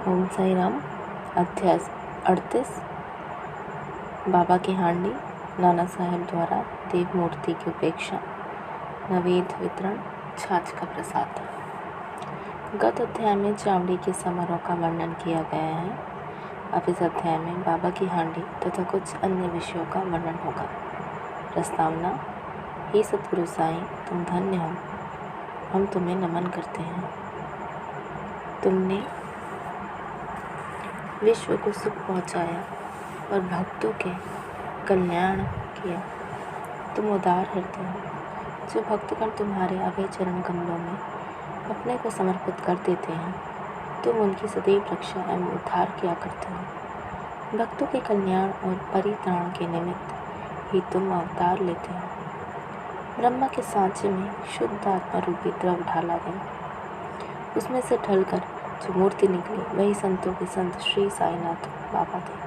ओम साई राम। अध्याय 38। बाबा की हांडी। नाना साहेब द्वारा देव मूर्ति की उपेक्षा। नवेद वितरण। छाछ का प्रसाद। गत अध्याय में चावड़ी के समारोह का वर्णन किया गया है। अब इस अध्याय में बाबा की हांडी तथा कुछ अन्य विषयों का वर्णन होगा। प्रस्तावना। हे सतगुरु साईं, तुम धन्य हो, हम तुम्हें नमन करते हैं। तुमने विश्व को सुख पहुंचाया और भक्तों के कल्याण किया। तुम उदार हृदय हो। जो भक्तगण तुम्हारे अभय चरण कमलों में अपने को समर्पित कर देते हैं, तुम उनकी सदैव रक्षा एवं उद्धार किया करते हो। भक्तों के कल्याण और परित्राण के निमित्त ही तुम अवतार लेते हो। ब्रह्मा के सांचे में शुद्ध आत्मा रूपी द्रव ढाला गया। उसमें से ढलकर जो मूर्ति निकली वही संतों के संत श्री साईनाथ बाबा थे।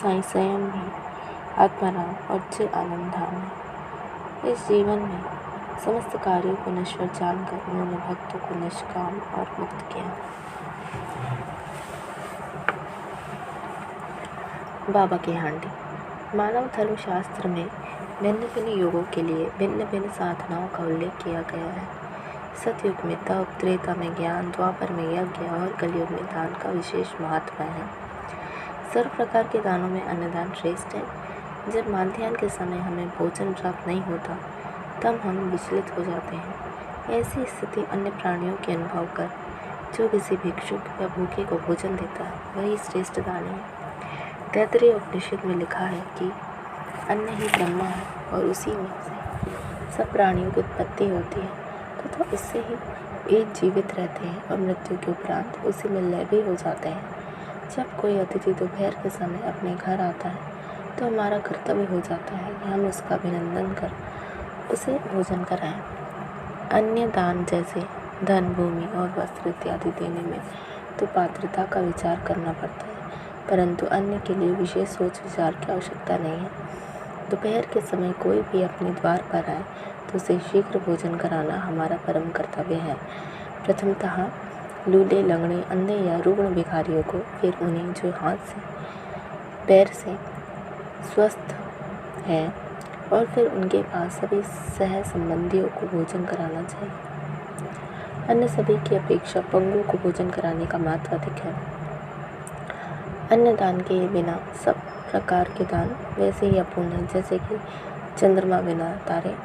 साईं स्वयं भी आत्माराम और चिर आनंद धाम है। इस जीवन में समस्त कार्यों को नश्वर जानकर उन्होंने भक्तों को निष्काम और मुक्त किया। बाबा की हांडी। मानव धर्मशास्त्र में भिन्न भिन्न योगों के लिए भिन्न भिन्न साधनाओं का उल्लेख किया गया है। सतयुग में तप, त्रेता में ज्ञान, द्वापर में यज्ञ और कलयुग में दान का विशेष महत्व है। सर्व प्रकार के दानों में अन्नदान श्रेष्ठ है। जब माध्याह्न के समय हमें भोजन प्राप्त नहीं होता तब हम विचलित हो जाते हैं। ऐसी स्थिति अन्य प्राणियों के अनुभव कर जो किसी भिक्षुक या भूखे को भोजन देता है वही श्रेष्ठ दानी है। तैत्तिरीय उपनिषद में लिखा है कि अन्न ही ब्रह्मा है और उसी में से सब प्राणियों की उत्पत्ति होती है तथा इससे ही वे जीवित रहते हैं और मृत्यु के उपरांत उसी में लय भी हो जाते हैं। जब कोई अतिथि दोपहर के समय अपने घर आता है तो हमारा कर्तव्य हो जाता है कि हम उसका अभिनंदन कर उसे भोजन कराएं। अन्य दान जैसे धन, भूमि और वस्त्र इत्यादि देने में तो पात्रता का विचार करना पड़ता है, परंतु अन्य के लिए विशेष सोच विचार की आवश्यकता नहीं है। दोपहर के समय कोई भी अपने द्वार पर आए तो उसे शीघ्र भोजन कराना हमारा परम कर्तव्य है। प्रथमतः लूले, लंगड़े, अंधे या रुग्ण भिखारियों को, फिर उन्हें जो हाथ से पैर से स्वस्थ हैं, और फिर उनके पास सभी सह संबंधियों को भोजन कराना चाहिए। अन्य सभी की अपेक्षा पंगु को भोजन कराने का महत्व अधिक है। अन्य दान के बिना सब प्रकार के दान वैसे ही अपूर्ण हैं, जैसे कि चंद्रमा बिना तारे,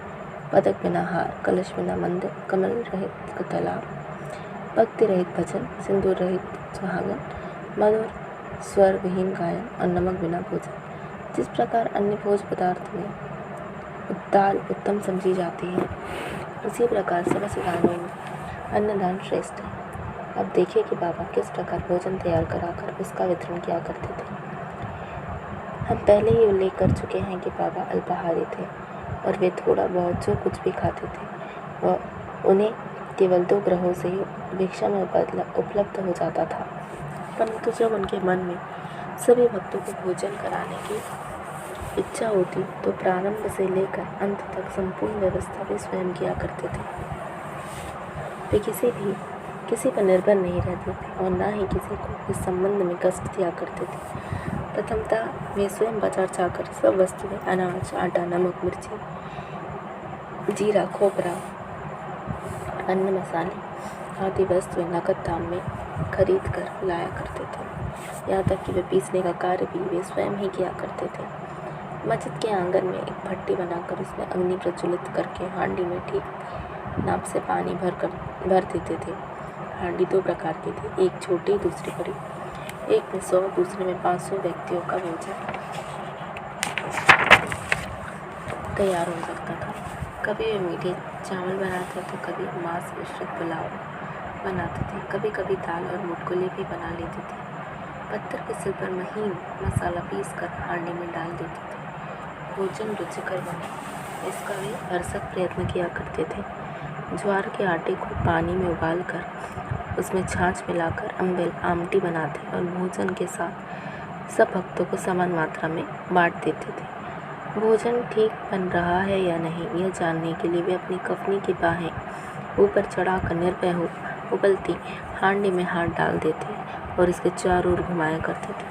पदक बिना हार, कलश बिना मंदिर, कमल रहित तालाब, भक्ति रहित भजन, सिंदूर रहित सुहागन, मधुर स्वर विहीन गायन और नमक बिना भोजन। जिस प्रकार अन्य भोज पदार्थ में दाल उत्तम समझी जाती है, उसी प्रकार समस्त दानों में अन्नदान श्रेष्ठ है। अब देखिए कि बाबा किस प्रकार भोजन तैयार कराकर उसका वितरण किया करते थे। हम पहले ही उल्लेख कर चुके हैं कि बाबा अल्पाहारी थे और वे थोड़ा बहुत जो कुछ भी खाते थे वह उन्हें केवल 2 ग्रहों से ही भिक्षा में उपलब्ध हो जाता था। परंतु जब उनके मन में सभी भक्तों को भोजन कराने की इच्छा होती तो प्रारंभ से लेकर अंत तक संपूर्ण व्यवस्था वे स्वयं किया करते थे। वे किसी पर निर्भर नहीं रहते थे और न ही किसी को इस संबंध में कष्ट दिया करते थे। प्रथमतः वे स्वयं बाजार जाकर सब वस्तुएं अनाज, आटा, नमक, मिर्ची, जीरा, खोपरा, अन्न, मसाले आदि वस्तुएं नकद दाम में खरीद कर लाया करते थे। यहाँ तक कि वे पीसने का कार्य भी वे स्वयं ही किया करते थे। मस्जिद के आंगन में एक भट्टी बनाकर उसमें अग्नि प्रज्वलित करके हांडी में ठीक नाप से पानी भर देते थे। हांडी 2 प्रकार की थी, एक छोटी दूसरी बड़ी। एक में 100, दूसरे में 500 व्यक्तियों का भोजन तैयार हो सकता था। कभी वे मीठे चावल बनाते तो कभी मांस मिश्रित पुलाव बनाते थे, कभी कभी दाल और मुटकुले भी बना लेते थे। पत्थर के सिल पर महीन मसाला पीस कर हांडी में डाल देते थे। भोजन रुचिकर बने इसका वे भरसक प्रयत्न किया करते थे। ज्वार के आटे को पानी में उबालकर उसमें छाछ मिलाकर आमटी बनाते और भोजन के साथ सब भक्तों को समान मात्रा में बांट देते थे। भोजन ठीक बन रहा है या नहीं यह जानने के लिए वे अपनी कफनी की बाहें ऊपर चढ़ाकर निर्भय हो उबलती हांडी में हाथ डाल देते और इसके चारों ओर घुमाया करते थे।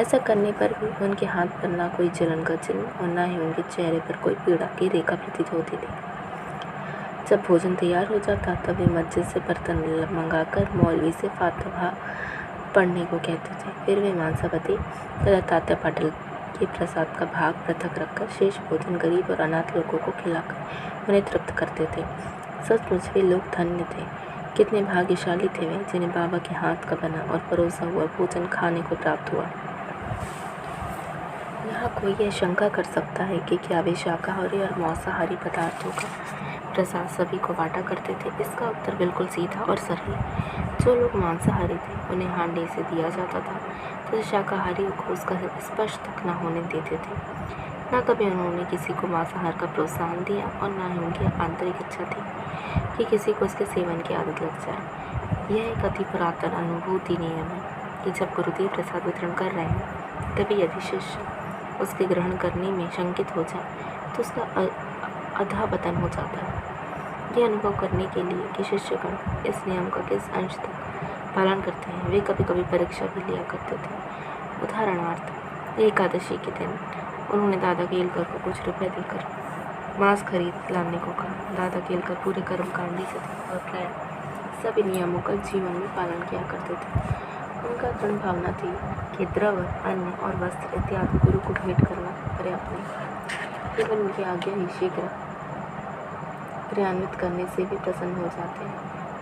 ऐसा करने पर भी उनके हाथ पर ना कोई जलन का चिन्ह और ना ही उनके चेहरे पर कोई पीड़ा की रेखा प्रतीत होती थी। जब भोजन तैयार हो जाता तब वे मस्जिद से बर्तन मंगाकर मौलवी से फातिहा पढ़ने को कहते थे। फिर वे मांसापति तथा तात्या पाटिल के प्रसाद का भाग पृथक रखकर शेष भोजन गरीब और अनाथ लोगों को खिलाकर उन्हें तृप्त करते थे। सचमुच वे लोग धन्य थे। कितने भाग्यशाली थे वे जिन्हें बाबा के हाथ का बना और परोसा हुआ भोजन खाने को प्राप्त हुआ। यहाँ कोई यह शंका कर सकता है कि क्या वे शाकाहारी और मांसाहारी पदार्थों का प्रसाद सभी को बांटा करते थे? इसका उत्तर बिल्कुल सीधा और सरल है। जो लोग मांसाहारी थे उन्हें हांडी से दिया जाता था तो शाकाहारियों को उसका स्पर्श तक न होने देते थे। न कभी उन्होंने किसी को मांसाहार का प्रोत्साहन दिया और न ही उनकी आंतरिक इच्छा थी कि किसी को उसके सेवन की आदत लग जाए। यह एक अति पुरातन अनुभूति नियम है कि जब गुरुदेव प्रसाद वितरण कर रहे हैं तभी यदि शिष्य उसके ग्रहण करने में शंकित हो जाए तो उसका अधःपतन हो जाता है। यह अनुभव करने के लिए कि शिष्यगण इस नियम का किस अंश तक पालन करते हैं वे कभी कभी परीक्षा भी लिया करते थे। उदाहरणार्थ एकादशी के दिन उन्होंने दादा केलकर को कुछ रुपए देकर मांस खरीद लाने को कहा। दादा केलकर पूरे कर्मकांडी से थे और प्राय सभी नियमों का जीवन में पालन किया करते थे। उनका दृढ़ भावना थी कि द्रव्य, अन्न और वस्त्र इत्यादि गुरु को भेंट करना पर्याप्त नहीं, केवल उनकी आज्ञा ही शीघ्र क्रियान्वित करने से भी प्रसन्न हो जाते हैं।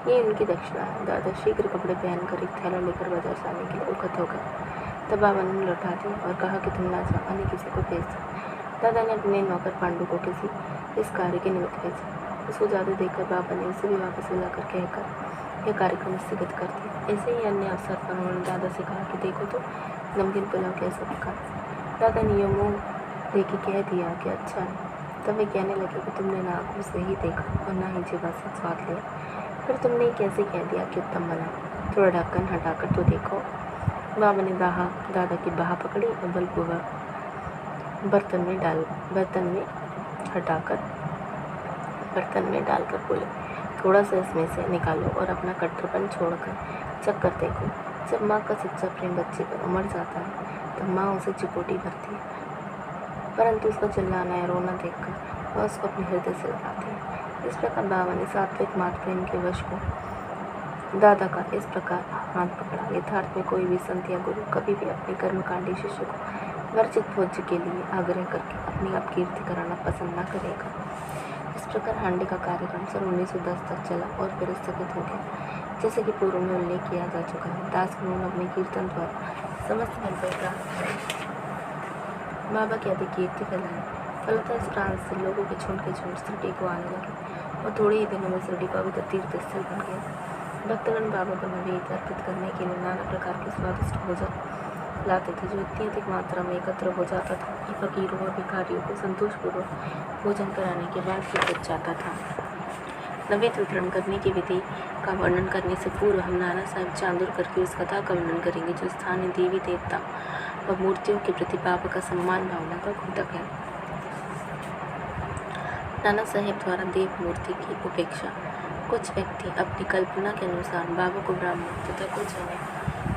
ये उनकी दक्षिणा है। दादा शीघ्र कपड़े पहनकर एक थैला लेकर बाजार जाने के लिए उकत हो गए। तब बाबा ने लौटा दी और कहा कि तुम ना जाओ, अन्य किसी को भेज दो। दादा ने अपने नौकर पांडु को किसी इस कार्य के निमित्त भेजा। उसको जादू देकर बाबा ने उसे भी वापस बुलाकर कहकर यह कार्यक्रम स्थगित कर दिया। ऐसे ही अन्य अवसर पर उन्होंने दादा से कहा कि देखो तो नमकीन पुलाव कैसा पका। दादा ने यह मुँह देके कह दिया कि अच्छा है। तब वे कहने लगे कि तुमने ना आंखों से ही देखा और ना ही जीवा से स्वाद लिया, फिर तुमने कैसे कह दिया कि उत्तम बना? थोड़ा ढक्कन हटाकर तो देखो। बाबा ने दादा की बाह पकड़ी और बलपूर्वक बर्तन में डालकर बोले, थोड़ा सा इसमें से निकालो और अपना कट्टरपन छोड़कर चक्कर देखो। जब माँ का सच्चा प्रेम बच्चे पर उमड़ जाता है तब माँ उसे चिकोटी भरती है, परंतु उसका चिल्लाना या रोना देखकर वह उसको अपने हृदय से लगाती है। इस प्रकार बाबा ने सात्विक मात प्रेम के वश को दादा का इस प्रकार हाथ पकड़ा। यथार्थ में कोई भी संत या गुरु कभी भी अपने कर्मकांडी शिष्य को वर्जित भोज्य के लिए आग्रह करके अपनी अपकीर्ति कराना पसंद न करेगा। इस प्रकार हांडी का कार्यक्रम सन 1910 तक चला और फिर स्थगित हो गया। जैसे कि पूर्व में उल्लेख किया जा चुका है, दास उन्होंने अपने कीर्तन द्वारा समस्त फल पर प्राप्त बाबा की अधिक कीर्ति फैलाई। फलतः इस प्रांत से लोगों के झुंड शिरडी को आने लगे और थोड़े ही दिनों में शिरडी पवित्र तीर्थ स्थल बन गया। भक्तगण बाबा को नैवेद्य अर्पित करने के लिए नाना प्रकार के स्वादिष्ट भोजन लाते थे, जो इतनी अधिक मात्रा में एकत्र हो जाता था कि फकीरों और भिखारियों को संतोषपूर्वक भोजन कराने के बाद भी बच जाता था। नैवेद्य वितरण करने की विधि का वर्णन करने से पूर्व हम नाना साहब चांदोरकर की उस कथा का वर्णन करेंगे जो स्थानीय देवी देवता व मूर्तियों के प्रति बाबा का सम्मान भावना का घोतक है। नाना साहेब द्वारा देव मूर्ति की उपेक्षा कुछ व्यक्ति अपनी कल्पना के अनुसार बाबा को ब्राह्मण तथा कुछ अन्य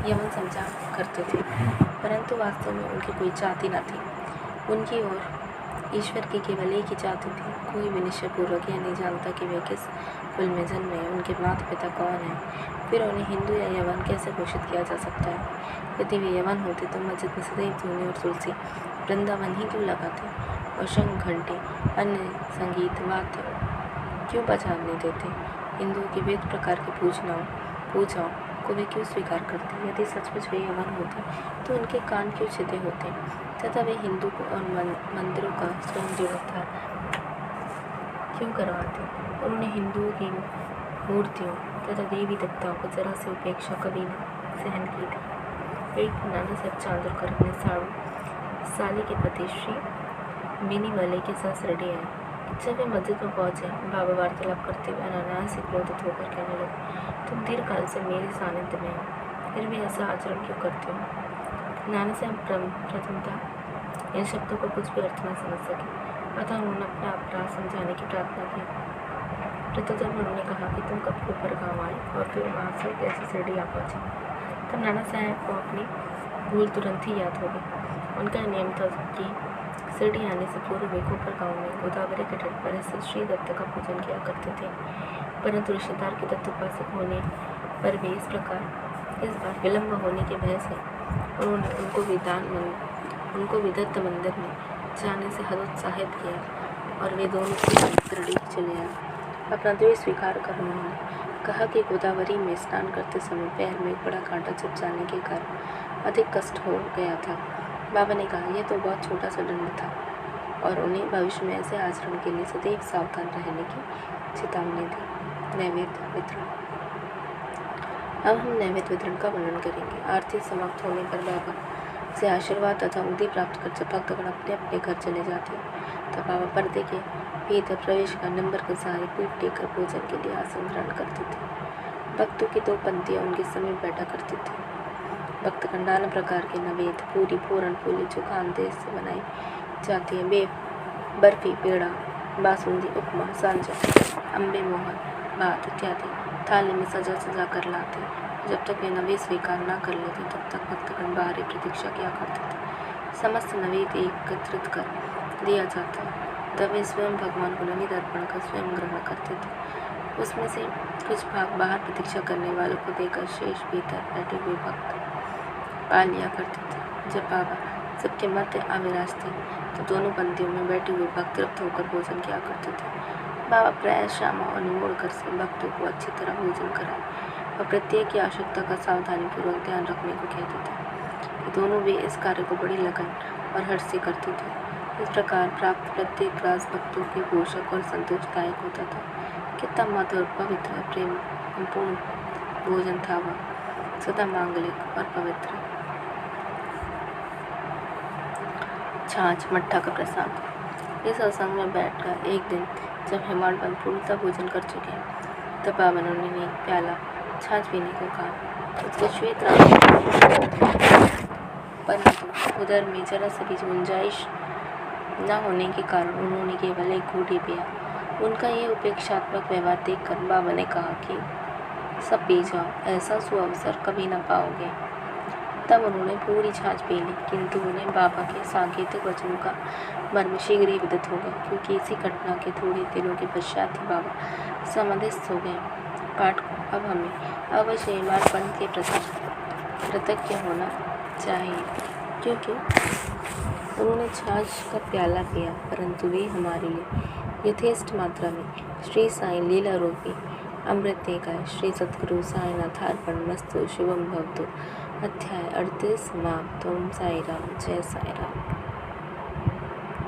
यमन समझा करते थे, परंतु वास्तव में उनकी कोई जाति न थी। उनकी और ईश्वर की केवल एक ही जाति थी। कोई भी निश्चयपूर्वक यह नहीं जानता कि वे किस कुल में जन्मे, उनके माता पिता कौन हैं, फिर उन्हें हिंदू या यवन कैसे घोषित किया जा सकता है। यदि वे यवन होते तो मस्जिद में सदैव धूनी और तुलसी वृंदावन ही क्यों लगाते और शंख घंटे अन्य संगीत वाद्य क्यों बजाने देते? हिंदुओं की वेद प्रकार की पूजाओं को वे क्यों स्वीकार करते? यदि सचमुच वे यवन होते तो उनके कान क्यों छिदे होते तथा वे हिंदू को और मंदिरों का स्वयं जीर्णोद्धार क्यों करवाते? उन्होंने हिंदुओं की मूर्तियों तथा देवी देवताओं को जरा से उपेक्षा कभी न सहन की थी। एक नाना साहब चांदोरकर अपने साली के पति श्री मिनी वाले के साथ शिरडी आए। जब वे मस्जिद में पहुंचे, बाबा वार्तालाप करते हुए अनायास से क्रोधित होकर कहने लगे, तुम दीर्घकाल से मेरे सानिध्य में हो, फिर भी ऐसा आचरण क्यों करते हो? नाना साहब प्रथमतः इन शब्दों को कुछ भी अर्थ न समझ सके, अतः उन्होंने अपना अपराध समझाने की प्रार्थना की। प्रत्युत्तर में उन्होंने कहा कि तुम कब ऊपर गाँव आए और फिर वहाँ से कैसे शिरडी आ पहुँचे। तब नाना साहब को अपनी भूल तुरंत ही याद हो गई। उनका नियम था कि शिरडी आने से पूर्व वे कोपर गांव में गोदावरी के तट पर स्थित श्री दत्त का पूजन किया करते थे, परंतु रिश्तेदार के दत्तोपासक होने पर भी इस बार विलम्ब होने की वजह से उन्होंने उनको भी दत्त मंदिर में जाने से हतोत्साहित किया और वे दोनों शिरडी चले आए। अपना द्वेष स्वीकार कर उन्होंने कहा कि गोदावरी में स्नान करते समय पैर में एक बड़ा कांटा चुभ जाने के कारण अधिक कष्ट हो गया था। बाबा ने कहा यह तो बहुत छोटा सा दंड था और उन्हें भविष्य में ऐसे आचरण के लिए सदैव सावधान रहने की चेतावनी दी। नैवेद्य वितरण। अब हम नैवेद्य वितरण का वर्णन करेंगे। आरती समाप्त होने पर बाबा से आशीर्वाद तथा उदी प्राप्त कर जब भक्तगण अपने अपने घर चले जाते तब बाबा पर्दे के भीतर प्रवेश कर नंबर के सहारे पीठ टेकर भोजन के लिए आसन ग्रहण करते थे। भक्तों की 2 पंक्तियाँ उनके समीप बैठा करती थी। भक्तगण नाना प्रकार के नवेद, पूरी, पूरन पोली जो खानदेश से बनाई जाती है, बर्फी, पेड़ा, बासुंदी, उपमा, सांजा, अम्बे मोहन, भात इत्यादि थाली में सजा सजा कर लाते। जब तक वे नवेद स्वीकार न कर लेते तब तक भक्तगण बाहरी प्रतीक्षा किया करते थे। समस्त नवेद एकत्रित कर दिया जाता तब वे स्वयं भगवान को नवेद अर्पण कर स्वयं ग्रहण करते थे। उसमें से कुछ भाग बाहर प्रतीक्षा करने वालों को देकर शेष भीतर बैठे हुए भक्त पा लिया करते थे। जब बाबा सबके मध्य आविराजते तो दोनों पंक्तियों में बैठे हुए भक्त तृप्त होकर भोजन किया करते थे। बाबा प्रायः श्यामा और निमोड़ कर से भक्तों को अच्छी तरह भोजन कराए और प्रत्येक की आवश्यकता का सावधानीपूर्वक ध्यान रखने को कहते थे। दोनों वे इस कार्य को बड़ी लगन और हर्ष से करते थे। इस प्रकार प्राप्त प्रत्येक ग्रास भक्तों के पोषक और संतोषदायक होता था। कितना मधुर, पवित्र, प्रेम संपूर्ण भोजन था वह, सदा मांगलिक और पवित्र। छाछ मट्ठा का प्रसाद। इस सत्संग में बैठकर एक दिन जब हेमाडपंत पूर्णतः भोजन कर चुके तब बाबा ने उन्हें एक प्याला छाछ पीने को कहा। उसके श्वेत रंग परंतु उधर में जरा सी भी गुंजाइश न होने के कारण उन्होंने केवल एक घूंट ही पिया। उनका ये उपेक्षात्मक व्यवहार देखकर बाबा ने कहा कि सब पी जाओ, ऐसा सुअवसर कभी न पाओगे। तब उन्होंने पूरी छाछ पी ली, किंतु उन्हें बाबा के सांकेतिक वचनों का मर्म शीघ्र ही विदित हो गया, क्योंकि इसी घटना के थोड़े दिनों के पश्चात ही बाबा समाधिस्थ हो गए। पाठ को अब हमें अवश्य हेमाडपंत के प्रति कृतज्ञ होना चाहिए, क्योंकि उन्होंने छाछ का प्याला पिया, परंतु वे हमारे लिए यथेष्ट मात्रा में श्री साईं लीला रूपी अमृत दे गए। श्री सद्गुरु साईनाथ अर्पणमस्तु। शुभम भवतु। अध्याय 38 समाप्त। ओम साई राम। जय साई राम।